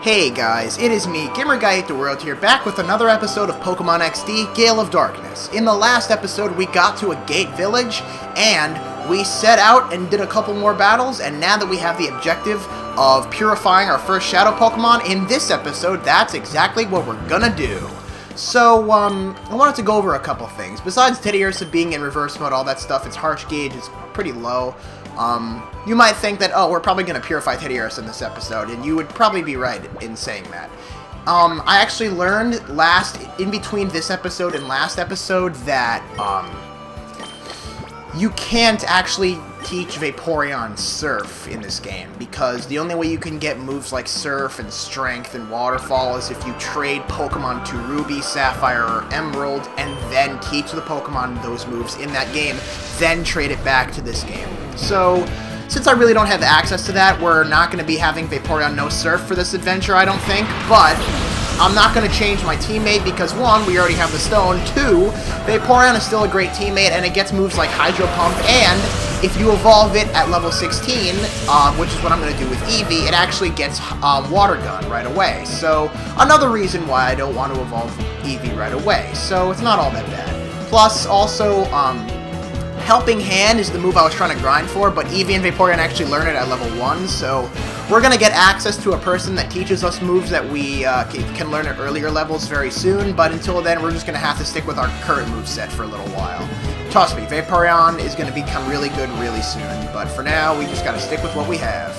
Hey guys, it is me, GamerGuy8theWorld here, back with another episode of Pokemon XD, Gale of Darkness. In the last episode, we got to a gate village, and we set out and did a couple more battles, and now that we have the objective of purifying our first Shadow Pokemon, in this episode, that's exactly what we're gonna do. So, I wanted to go over a couple things. Besides Teddiursa being in reverse mode, all that stuff, its Heart gauge is pretty low. You might think that, oh, we're probably going to purify Teddiursa in this episode, and you would probably be right in saying that. I actually learned in between this episode and last episode that, you can't actually teach Vaporeon Surf in this game, because the only way you can get moves like Surf and Strength and Waterfall is if you trade Pokemon to Ruby, Sapphire, or Emerald, and then teach the Pokemon those moves in that game, then trade it back to this game. So, since I really don't have access to that, we're not going to be having Vaporeon no Surf for this adventure, I don't think, but I'm not going to change my teammate because, one, we already have the stone, two, Vaporeon is still a great teammate, and it gets moves like Hydro Pump, and if you evolve it at level 16, which is what I'm going to do with Eevee, it actually gets Water Gun right away. So, another reason why I don't want to evolve Eevee right away, so it's not all that bad. Plus, also, Helping Hand is the move I was trying to grind for, but Eevee and Vaporeon actually learn it at level 1, so we're going to get access to a person that teaches us moves that we can learn at earlier levels very soon, but until then, we're just going to have to stick with our current moveset for a little while. Trust me, Vaporeon is going to become really good really soon, but for now, we just got to stick with what we have.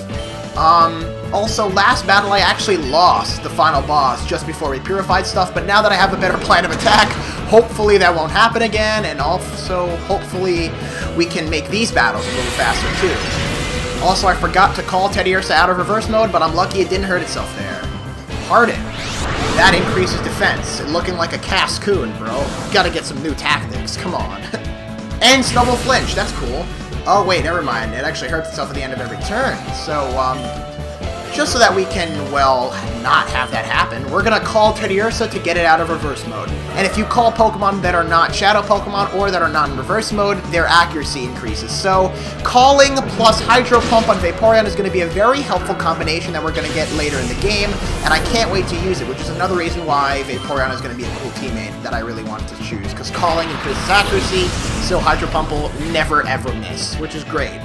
Also, last battle I actually lost the final boss just before we purified stuff, but now that I have a better plan of attack, hopefully that won't happen again, and also, hopefully, we can make these battles a little faster, too. Also, I forgot to call Teddiursa out of reverse mode, but I'm lucky it didn't hurt itself there. Harden. That increases defense. Looking like a Cascoon, bro. Gotta get some new tactics, come on. And Snubble Flinch, that's cool. Oh, wait, never mind. It actually hurts itself at the end of every turn. So, just so that we can, well, not have that happen, we're going to call Teddiursa to get it out of reverse mode. And if you call Pokemon that are not Shadow Pokemon or that are not in reverse mode, their accuracy increases. So, calling plus Hydro Pump on Vaporeon is going to be a very helpful combination that we're going to get later in the game, and I can't wait to use it, which is another reason why Vaporeon is going to be a cool teammate that I really wanted to choose, because calling increases accuracy, so Hydro Pump will never ever miss, which is great.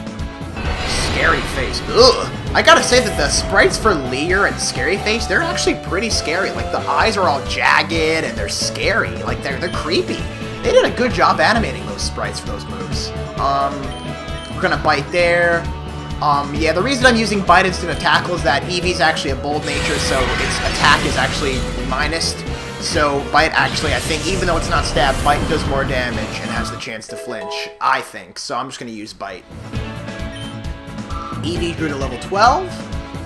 Scary Face. Ugh. I gotta say that the sprites for Leer and Scary Face, they're actually pretty scary. Like, the eyes are all jagged, and they're scary. Like, they're creepy. They did a good job animating those sprites for those moves. We're gonna Bite there. Yeah, the reason I'm using Bite instead of Tackle is that Eevee's actually a bold nature, so its attack is actually minused. So, Bite actually, I think, even though it's not stab, Bite does more damage and has the chance to flinch, I think. So I'm just gonna use Bite. Eevee grew to level 12.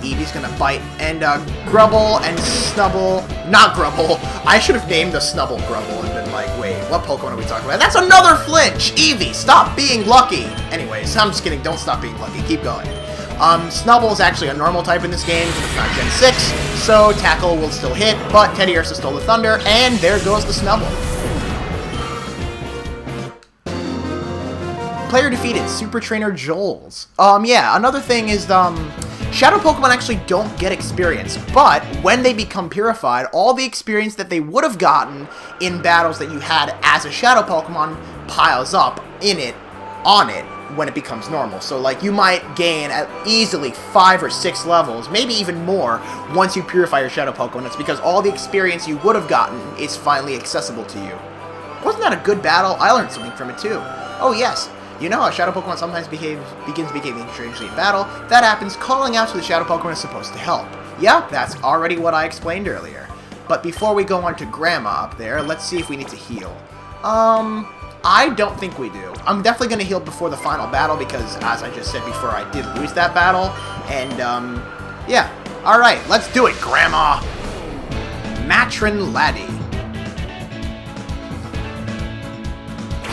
Eevee's gonna Bite and Grubble and Snubble. Not Grubble. I should have named the Snubble Grubble and been like, wait, what Pokemon are we talking about? That's another flinch! Eevee, stop being lucky! Anyways, I'm just kidding. Don't stop being lucky. Keep going. Snubble is actually a normal type in this game because it's not Gen 6, so Tackle will still hit, but Teddiursa stole the Thunder, and there goes the Snubble. Player defeated, Super Trainer Joel's. Yeah, another thing is, Shadow Pokemon actually don't get experience, but when they become purified, all the experience that they would have gotten in battles that you had as a Shadow Pokemon piles up on it, when it becomes normal. So, like, you might gain at easily 5 or 6 levels, maybe even more, once you purify your Shadow Pokemon. It's because all the experience you would have gotten is finally accessible to you. Wasn't that a good battle? I learned something from it, too. Oh, yes. You know how Shadow Pokemon sometimes begins behaving strangely in battle? If that happens, calling out to the Shadow Pokemon is supposed to help. Yep, that's already what I explained earlier. But before we go on to Grandma up there, let's see if we need to heal. I don't think we do. I'm definitely going to heal before the final battle because, as I just said before, I did lose that battle. And, yeah. Alright, let's do it, Grandma! Matron Laddie.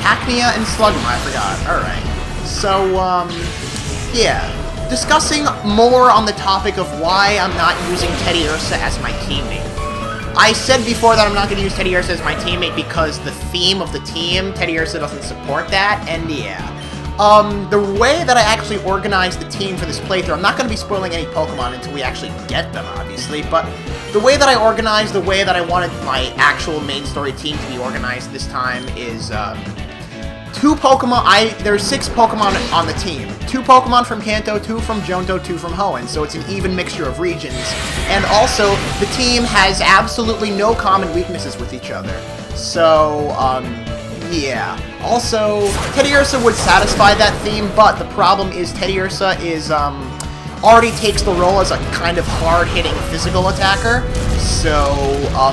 Hacknea and Slugma, I forgot. Alright. So, yeah. Discussing more on the topic of why I'm not using Teddiursa as my teammate. I said before that I'm not going to use Teddiursa as my teammate because the theme of the team, Teddiursa doesn't support that, and yeah. The way that I actually organized the team for this playthrough, I'm not going to be spoiling any Pokemon until we actually get them, obviously, but the way that I organized, the way that I wanted my actual main story team to be organized this time is, 2 Pokemon, there's 6 Pokemon on the team. 2 Pokemon from Kanto, 2 from Johto, 2 from Hoenn, so it's an even mixture of regions. And also, the team has absolutely no common weaknesses with each other. So, yeah. Also, Teddiursa would satisfy that theme, but the problem is Teddiursa is, already takes the role as a kind of hard-hitting physical attacker. So,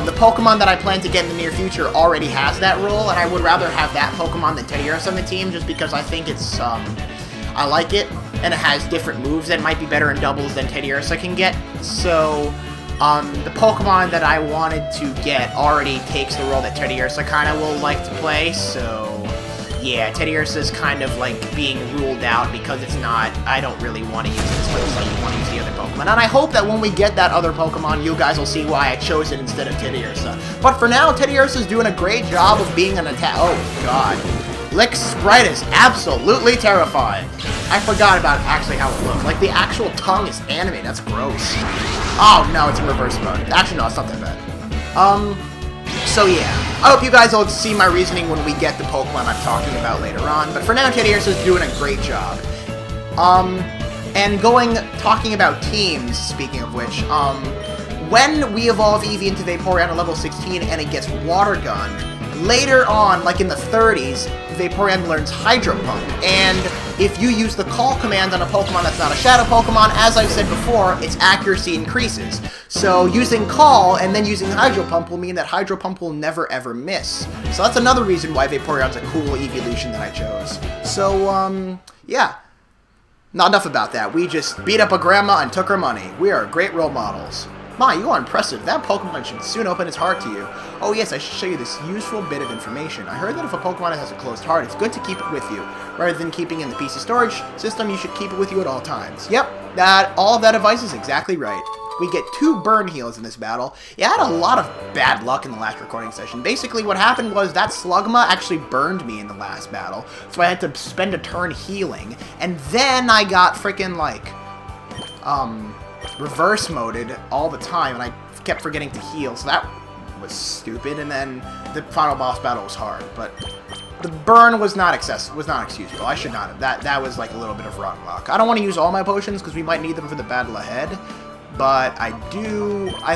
the Pokemon that I plan to get in the near future already has that role, and I would rather have that Pokemon than Teddiursa on the team, just because I think it's, I like it, and it has different moves that might be better in doubles than Teddiursa can get. So, the Pokemon that I wanted to get already takes the role that Teddiursa kind of will like to play, so yeah, Teddiursa is kind of like being ruled out because it's not, I don't really want to use this, but it's like you want to use the other Pokemon. And I hope that when we get that other Pokemon, you guys will see why I chose it instead of Teddiursa. But for now, Teddiursa is doing a great job of being an attack. Oh, God. Lick's sprite is absolutely terrifying. I forgot about actually how it looks. Like, the actual tongue is animated. That's gross. Oh, no, it's in reverse mode. Actually, no, it's not that bad. So yeah, I hope you guys will see my reasoning when we get the Pokemon I'm talking about later on, but for now, Teddiursa is doing a great job. And talking about teams, speaking of which, when we evolve Eevee into Vaporeon at level 16 and it gets Water Gun, later on, like in the 30s, Vaporeon learns Hydro Pump, and if you use the Call command on a Pokemon that's not a Shadow Pokemon, as I've said before, its accuracy increases. So using Call and then using Hydro Pump will mean that Hydro Pump will never ever miss. So that's another reason why Vaporeon's a cool evolution that I chose. So, yeah. Not enough about that. We just beat up a grandma and took her money. We are great role models. Ma, you are impressive. That Pokemon should soon open its heart to you. Oh yes, I should show you this useful bit of information. I heard that if a Pokemon has a closed heart, it's good to keep it with you. Rather than keeping it in the PC storage system, you should keep it with you at all times. Yep, all of that advice is exactly right. We get 2 burn heals in this battle. Yeah, I had a lot of bad luck in the last recording session. Basically, what happened was that Slugma actually burned me in the last battle, so I had to spend a turn healing. And then I got freaking, like, reverse moded all the time, and I kept forgetting to heal, so that was stupid. And then the final boss battle was hard, but the burn was not excusable. I should not have. That was like a little bit of rotten luck. I don't want to use all my potions because we might need them for the battle ahead, but I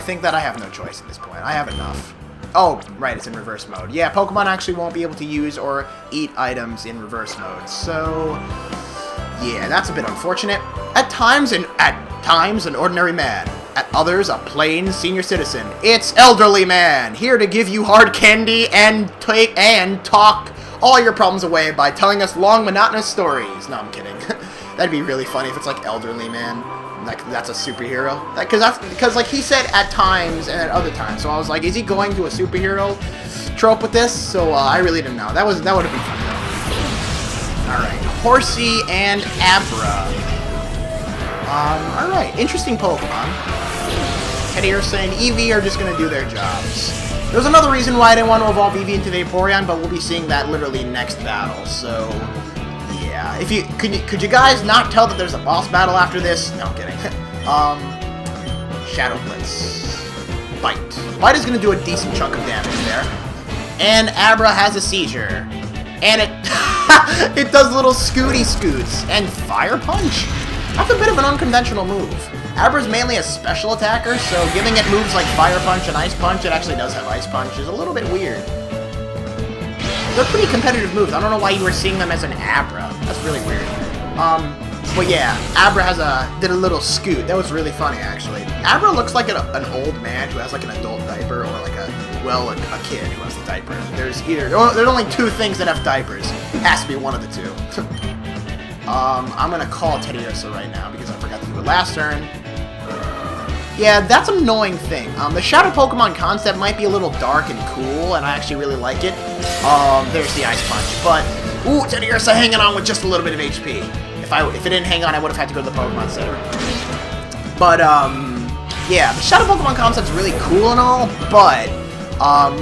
think that I have no choice at this point. I have enough. Oh, right, it's in reverse mode. Yeah, Pokemon actually won't be able to use or eat items in reverse mode, so yeah, that's a bit unfortunate. At times, an ordinary man. At others, a plain senior citizen. It's Elderly Man, here to give you hard candy and talk all your problems away by telling us long, monotonous stories. No, I'm kidding. That'd be really funny if it's like Elderly Man. Like, that's a superhero. Because like, he said at times and at other times. So I was like, is he going to a superhero trope with this? So I really didn't know. That would have been fun, though. Alright, Horsey and Abra. Alright, interesting Pokemon. Teddiursa and Eevee are just going to do their jobs. There's another reason why I didn't want to evolve Eevee into Vaporeon, but we'll be seeing that literally next battle, so yeah. Could you guys not tell that there's a boss battle after this? No, I'm kidding. Shadow Blitz. Bite. Bite is going to do a decent chunk of damage there. And Abra has a seizure. And it does little scooty scoots. And Fire Punch? That's a bit of an unconventional move. Abra's mainly a special attacker, so giving it moves like Fire Punch and Ice Punch, it actually does have Ice Punch, is a little bit weird. They're pretty competitive moves. I don't know why you were seeing them as an Abra. That's really weird. But yeah, Abra did a little scoot. That was really funny, actually. Abra looks like an old man who has like an adult diaper, or like a kid who has a diaper. There's only 2 things that have diapers. It has to be one of the 2. I'm gonna call Teddiursa right now because I forgot to do it last turn. Yeah, that's an annoying thing. The Shadow Pokemon concept might be a little dark and cool, and I actually really like it. There's the Ice Punch, but ooh, Teddiursa hanging on with just a little bit of HP. If it didn't hang on, I would have had to go to the Pokemon Center. But yeah, the Shadow Pokemon concept's really cool and all, but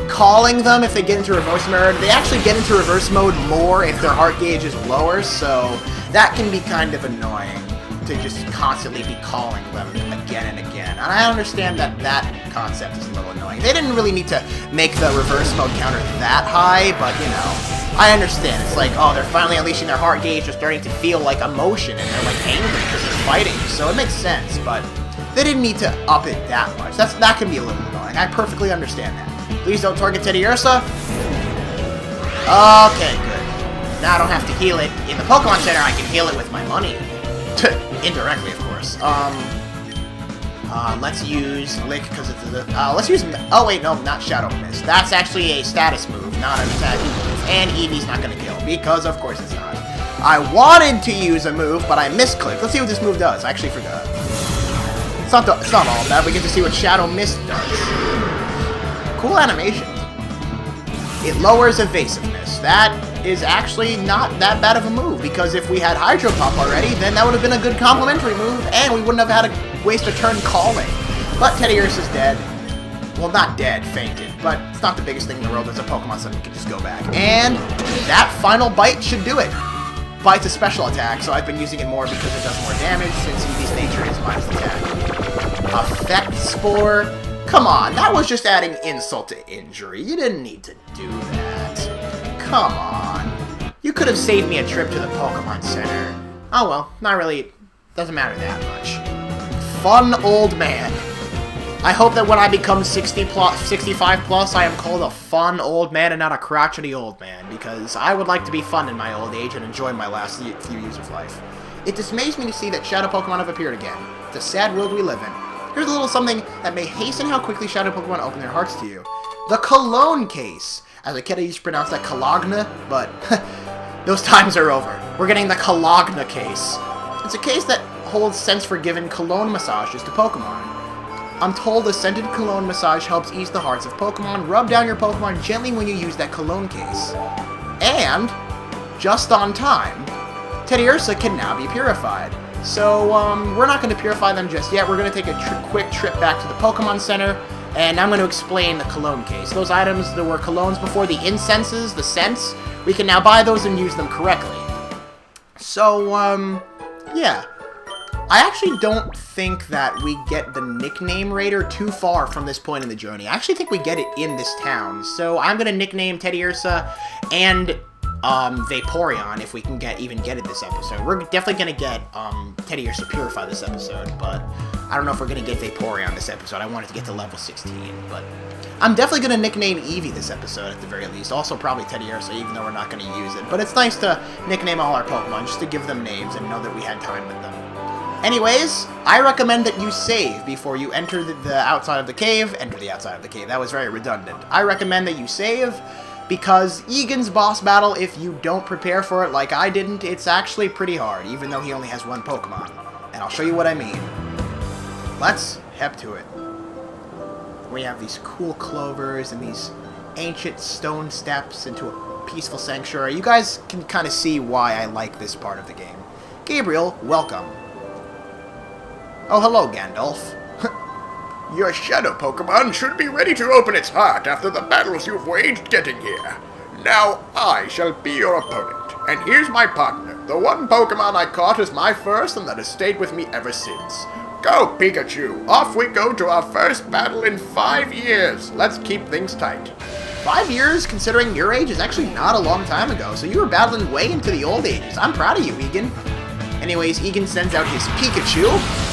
Calling them if they get into reverse mode. They actually get into reverse mode more if their heart gauge is lower, so that can be kind of annoying to just constantly be calling them again and again. And I understand that that concept is a little annoying. They didn't really need to make the reverse mode counter that high, but, you know, I understand. It's like, oh, they're finally unleashing their heart gauge, they're starting to feel, like, emotion, and they're, like, angry because they're fighting, so it makes sense, but they didn't need to up it that much. That can be a little annoying. I perfectly understand that. Please don't target Teddiursa. Okay, good. Now I don't have to heal it. In the Pokemon Center, I can heal it with my money. Indirectly, of course. Let's use Lick, because it's the... let's use... Oh, wait, no, not Shadow Mist. That's actually a status move, not an attacking move. And Eevee's not going to kill, because of course it's not. I wanted to use a move, but I misclicked. Let's see what this move does. I actually forgot. It's not all bad. We get to see what Shadow Mist does. Cool animation. It lowers evasiveness. That is actually not that bad of a move, because if we had Hydro Pump already, then that would have been a good complementary move, and we wouldn't have had to waste a turn calling. But Teddiursa's dead. Well, not dead, fainted, but it's not the biggest thing in the world. There's a Pokemon, so we can just go back. And that final bite should do it. Bite's a special attack, so I've been using it more because it does more damage, since Eevee's nature is minus attack. Effect Spore. Come on, that was just adding insult to injury. You didn't need to do that. Come on. You could have saved me a trip to the Pokemon Center. Oh well, not really. Doesn't matter that much. Fun old man. I hope that when I become 65 plus, I am called a fun old man and not a crotchety old man, because I would like to be fun in my old age and enjoy my last few years of life. It dismays me to see that Shadow Pokemon have appeared again. It's a sad world we live in. Here's a little something that may hasten how quickly Shadow Pokemon open their hearts to you. The Cologne Case. As a kid, I used to pronounce that Cologne, but those times are over. We're getting the Cologne Case. It's a case that holds scents for giving cologne massages to Pokemon. I'm told a scented cologne massage helps ease the hearts of Pokemon. Rub down your Pokemon gently when you use that cologne case. And, just on time, Teddiursa can now be purified. So, we're not going to purify them just yet. We're going to take a quick trip back to the Pokemon Center, and I'm going to explain the cologne case. Those items that were colognes before, the incenses, the scents, we can now buy those and use them correctly. So, yeah. I actually don't think that we get the nickname Raider too far from this point in the journey. I actually think we get it in this town. So I'm going to nickname Teddiursa and Vaporeon if we can even get it this episode. We're definitely going to get Teddiursa Purify this episode, but I don't know if we're going to get Vaporeon this episode. I wanted to get to level 16, but I'm definitely going to nickname Eevee this episode at the very least. Also probably Teddiursa, even though we're not going to use it. But it's nice to nickname all our Pokemon just to give them names and know that we had time with them. Anyways, I recommend that you save before you enter the outside of the cave. Enter the outside of the cave. That was very redundant. I recommend that you save because Egan's boss battle, if you don't prepare for it like I didn't, it's actually pretty hard, even though he only has one Pokemon. And I'll show you what I mean. Let's head to it. We have these cool clovers and these ancient stone steps into a peaceful sanctuary. You guys can kind of see why I like this part of the game. Gabriel, welcome. Oh, hello, Gandalf. Your Shadow Pokemon should be ready to open its heart after the battles you've waged getting here. Now I shall be your opponent, and here's my partner. The one Pokemon I caught is my first and that has stayed with me ever since. Go, Pikachu! Off we go to our first battle in 5 years. Let's keep things tight. 5 years, considering your age, is actually not a long time ago, so you were battling way into the old ages. I'm proud of you, Egan. Anyways, Egan sends out his Pikachu.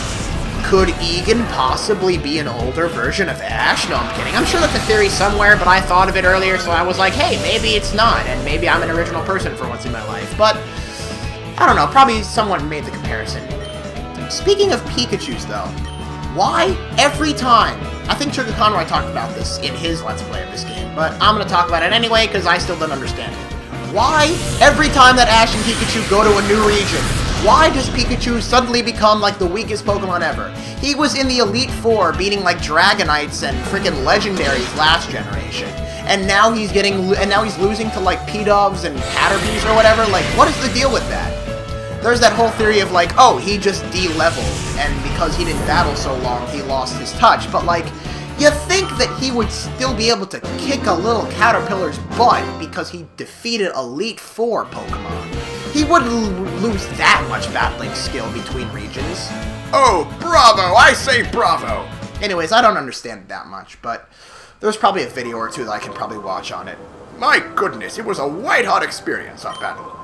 Could Egan possibly be an older version of Ash? No, I'm kidding. I'm sure that's a theory somewhere, but I thought of it earlier, so I was like, hey, maybe it's not, and maybe I'm an original person for once in my life. But, I don't know, probably someone made the comparison. Speaking of Pikachus, though, why every time? I think Sugar Conroy talked about this in his Let's Play of this game, but I'm going to talk about it anyway, because I still don't understand it. Why every time that Ash and Pikachu go to a new region, why does Pikachu suddenly become, like, the weakest Pokemon ever? He was in the Elite Four, beating, like, Dragonites and freaking Legendaries last generation. And now he's losing to, like, P-Doves and Caterpies or whatever. Like, what is the deal with that? There's that whole theory of, like, oh, he just de-leveled, and because he didn't battle so long, he lost his touch. But, like, You think that he would still be able to kick a little Caterpillar's butt because he defeated Elite Four Pokemon. He wouldn't lose that much battling skill between regions. Oh, bravo! I say bravo! Anyways, I don't understand it that much, but there's probably a video or two that I can probably watch on it. My goodness, it was a white-hot experience, our battle.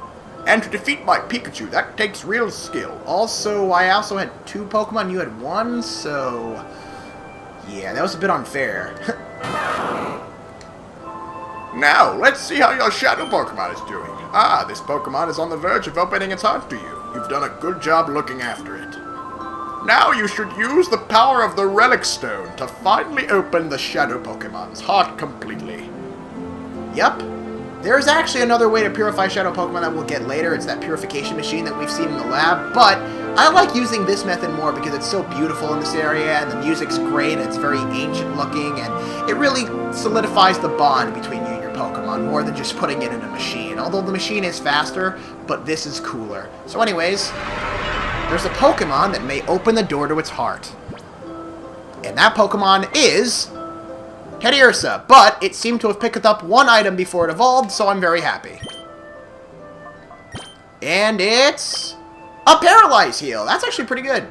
And to defeat my Pikachu, that takes real skill. Also, I also had 2 Pokemon, you had 1, so... yeah, that was a bit unfair. Now, let's see how your Shadow Pokemon is doing. Ah, this Pokemon is on the verge of opening its heart to you. You've done a good job looking after it. Now you should use the power of the Relic Stone to finally open the Shadow Pokemon's heart completely. Yep. There's actually another way to purify Shadow Pokemon that we'll get later. It's that purification machine that we've seen in the lab, but I like using this method more because it's so beautiful in this area, and the music's great, and it's very ancient looking, and it really solidifies the bond between you and your Pokemon more than just putting it in a machine. Although the machine is faster, but this is cooler. So anyways, there's a Pokemon that may open the door to its heart. And that Pokemon is Teddiursa, but it seemed to have picked up 1 item before it evolved, so I'm very happy. And it's a Paralyze Heal. That's actually pretty good.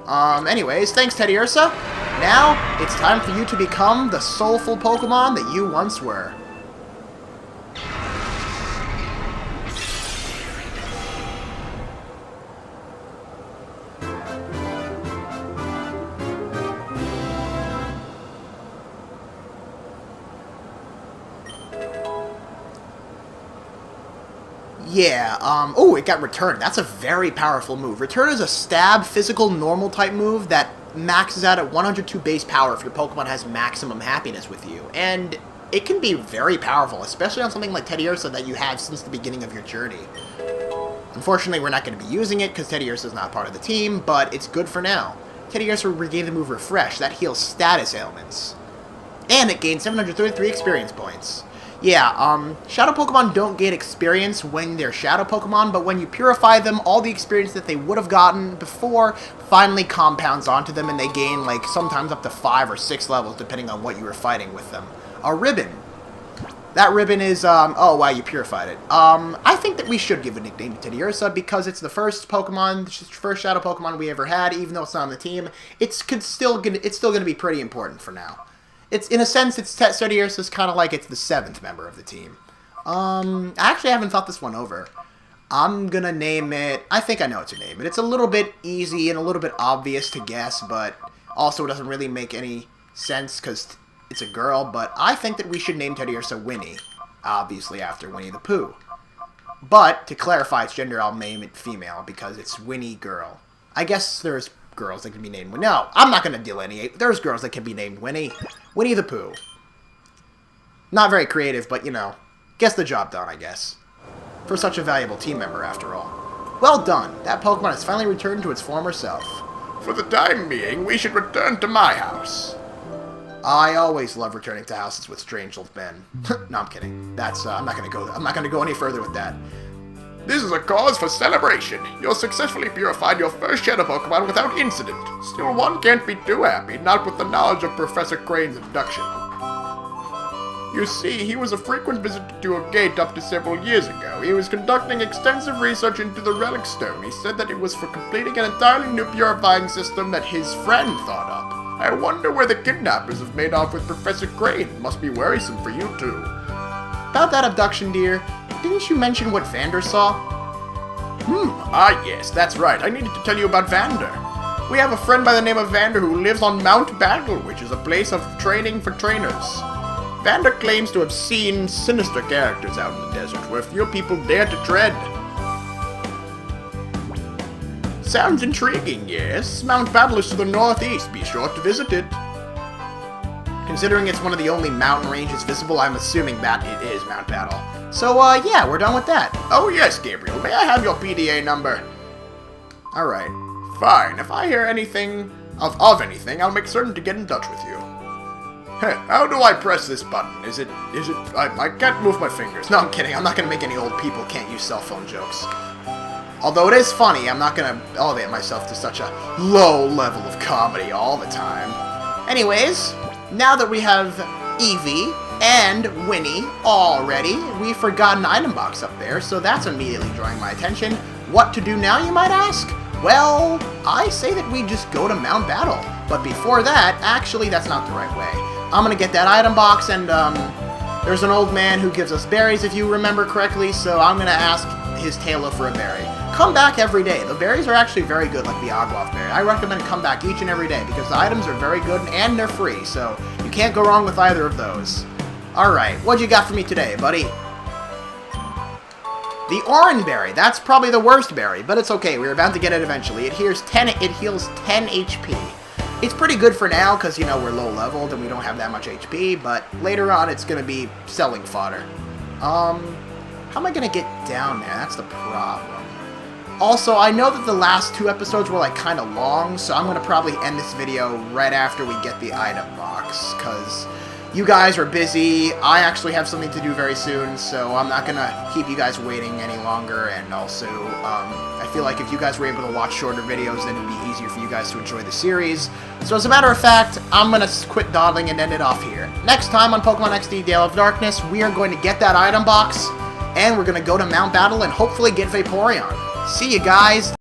Anyways, thanks Teddiursa. Now, it's time for you to become the soulful Pokemon that you once were. Yeah, oh, it got Return. That's a very powerful move. Return is a stab, physical, normal type move that maxes out at 102 base power if your Pokemon has maximum happiness with you. And it can be very powerful, especially on something like Teddiursa that you have since the beginning of your journey. Unfortunately, we're not going to be using it because Teddiursa is not part of the team, but it's good for now. Teddiursa regained the move Refresh. That heals status ailments. And it gained 733 experience points. Yeah, Shadow Pokemon don't get experience when they're Shadow Pokemon, but when you purify them, all the experience that they would have gotten before finally compounds onto them, and they gain, like, sometimes up to 5 or 6 levels, depending on what you were fighting with them. A ribbon. That ribbon is, oh, wow, you purified it. I think that we should give a nickname to Teddiursa, because it's the first Pokemon, first Shadow Pokemon we ever had, even though it's not on the team. It's still gonna be pretty important for now. It's, in a sense, Teddiursa is kind of like it's the 7th member of the team. I actually haven't thought this one over. I'm gonna name it, I think I know what to name it. It's a little bit easy and a little bit obvious to guess, but also it doesn't really make any sense because it's a girl, but I think that we should name Teddiursa Winnie, obviously after Winnie the Pooh. But, to clarify its gender, I'll name it female because it's Winnie Girl. I guess there's girls that can be named Winnie. No, I'm not going to delineate. There's girls that can be named Winnie. Winnie the Pooh. Not very creative, but, you know, gets the job done, I guess. For such a valuable team member, after all. Well done. That Pokemon has finally returned to its former self. For the time being, we should return to my house. I always love returning to houses with strange old men. No, I'm kidding. That's, I'm not going to go any further with that. This is a cause for celebration. You successfully purified your first Shadow Pokemon without incident. Still, one can't be too happy, not with the knowledge of Professor Crane's abduction. You see, he was a frequent visitor to a gate up to several years ago. He was conducting extensive research into the Relic Stone. He said that it was for completing an entirely new purifying system that his friend thought up. I wonder where the kidnappers have made off with Professor Crane. It must be worrisome for you too. About that abduction, dear, didn't you mention what Vander saw? Yes, that's right. I needed to tell you about Vander. We have a friend by the name of Vander who lives on Mount Battle, which is a place of training for trainers. Vander claims to have seen sinister characters out in the desert, where few people dare to tread. Sounds intriguing, yes? Mount Battle is to the northeast. Be sure to visit it. Considering it's one of the only mountain ranges visible, I'm assuming that it is Mount Battle. So, yeah, we're done with that. Oh, yes, Gabriel. May I have your PDA number? Alright. Fine. If I hear anything of anything, I'll make certain to get in touch with you. How do I press this button? Is it, I can't move my fingers. No, I'm kidding. I'm not gonna make any old people can't use cell phone jokes. Although it is funny, I'm not gonna elevate myself to such a low level of comedy all the time. Anyways, now that we have Eevee and Winnie already, we forgot an item box up there, so that's immediately drawing my attention. What to do now, you might ask? Well, I say that we just go to Mount Battle. But before that, actually, that's not the right way. I'm gonna get that item box, and there's an old man who gives us berries, if you remember correctly, so I'm gonna ask his tailor for a berry. Come back every day. The berries are actually very good, like the Agloff berry. I recommend come back each and every day, because the items are very good, and they're free, so you can't go wrong with either of those. Alright, what you got for me today, buddy? The Orange Berry. That's probably the worst berry, but it's okay. We're about to get it eventually. It heals 10 HP. It's pretty good for now, because, you know, we're low-leveled and we don't have that much HP, but later on it's going to be selling fodder. How am I going to get down there? That's the problem. Also, I know that the last 2 episodes were, like, kind of long, so I'm going to probably end this video right after we get the item box, because you guys are busy. I actually have something to do very soon, so I'm not going to keep you guys waiting any longer, and also, I feel like if you guys were able to watch shorter videos, then it would be easier for you guys to enjoy the series. So as a matter of fact, I'm going to quit dawdling and end it off here. Next time on Pokemon XD Gale of Darkness, we are going to get that item box, and we're going to go to Mount Battle and hopefully get Vaporeon. See you guys!